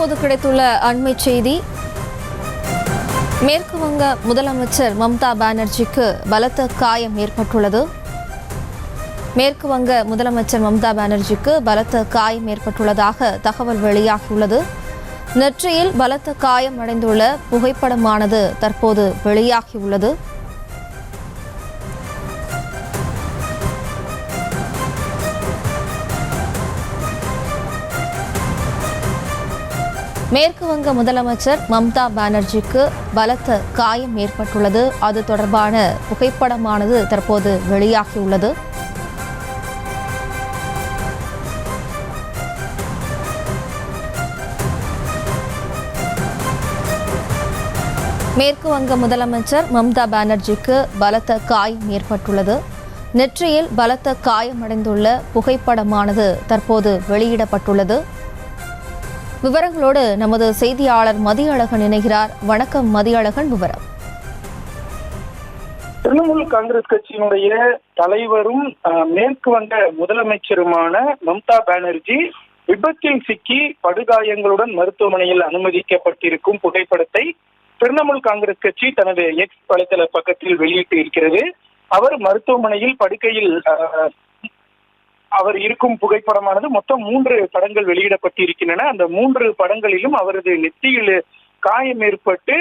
தற்போது கிடைத்துள்ள அண்மை செய்தி. மேற்கு வங்க முதலமைச்சர் மம்தா பானர்ஜிக்கு பலத்த காயம் ஏற்பட்டுள்ளது. மேற்கு வங்க முதலமைச்சர் மம்தா பானர்ஜிக்கு பலத்த காயம் ஏற்பட்டுள்ளதாக தகவல் வெளியாகியுள்ளது. நெற்றியில் பலத்த காயம் அடைந்துள்ள புகைப்படமானது தற்போது வெளியாகியுள்ளது. மேற்கு வங்க முதலமைச்சர் மம்தா பானர்ஜிக்கு பலத்த காயம் ஏற்பட்டுள்ளது. அது தொடர்பான புகைப்படமானது தற்போது வெளியாகியுள்ளது. மேற்கு வங்க முதலமைச்சர் மம்தா பானர்ஜிக்கு பலத்த காயம் ஏற்பட்டுள்ளது. நெற்றியில் பலத்த காயமடைந்துள்ள புகைப்படமானது தற்போது வெளியிடப்பட்டுள்ளது. விவரங்களோடு நமது செய்தியாளர் மதியழகன் இணைகிறார். வணக்கம் மதியழகன், விவரம். திரிணாமுல் காங்கிரஸ் கட்சியினுடைய தலைவரும் மேற்கு வங்க முதலமைச்சருமான மம்தா பானர்ஜி விபத்தில் சிக்கி படுகாயங்களுடன் மருத்துவமனையில் அனுமதிக்கப்பட்டிருக்கும் புகைப்படத்தை திரிணாமுல் காங்கிரஸ் கட்சி தனது எக்ஸ் வலைதள பக்கத்தில் வெளியிட்டு இருக்கிறது. அவர் மருத்துவமனையில் படுக்கையில் அவர் இருக்கும் புகைப்படமானது மொத்தம் 3 படங்கள் வெளியிடப்பட்டிருக்கின்றன. அந்த 3 படங்களிலும் அவரது நெத்தியில் காயம் ஏற்பட்டு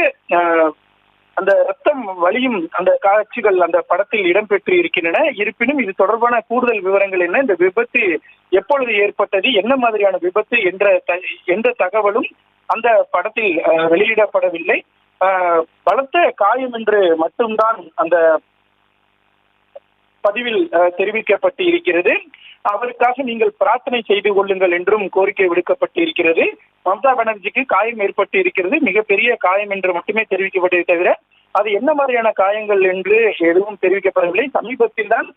அந்த ரத்தம் வலியும் அந்த காட்சிகள் அந்த படத்தில் இடம்பெற்று இருக்கின்றன. இருப்பினும் இது தொடர்பான கூடுதல் விவரங்கள் என்ன, இந்த விபத்து எப்பொழுது ஏற்பட்டது, என்ன மாதிரியான விபத்து என்ற தகவலும் அந்த படத்தில் வெளியிடப்படவில்லை. பலத்த காயம் என்று மட்டும்தான் அந்த பதிவில் தெரிவிக்கப்பட்டு இருக்கிறது. அவருக்காக நீங்கள் பிரார்த்தனை செய்து கொள்ளுங்கள் என்றும் கோரிக்கை விடுக்கப்பட்டு இருக்கிறது. மம்தா பானர்ஜிக்கு காயம் ஏற்பட்டு இருக்கிறது, மிகப்பெரிய காயம் என்று மட்டுமே தெரிவிக்கப்பட்டதை தவிர அது என்ன மாதிரியான காயங்கள் என்று எதுவும் தெரிவிக்கப்படவில்லை. சமீபத்தில் தான்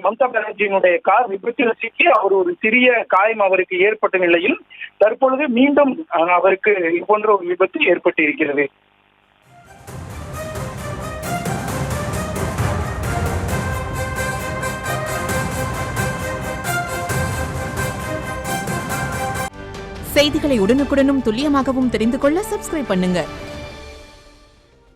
மம்தா பானர்ஜியினுடைய கார் விபத்தில் சிக்கி அவர் ஒரு சிறிய காயம் அவருக்கு ஏற்பட்ட நிலையில் தற்பொழுது மீண்டும் அவருக்கு இது போன்ற ஒரு விபத்து ஏற்பட்டு இருக்கிறது. செய்திகளை உடனுக்குடனும் துல்லியமாகவும் தெரிந்து கொள்ள சப்ஸ்கிரைப் பண்ணுங்க.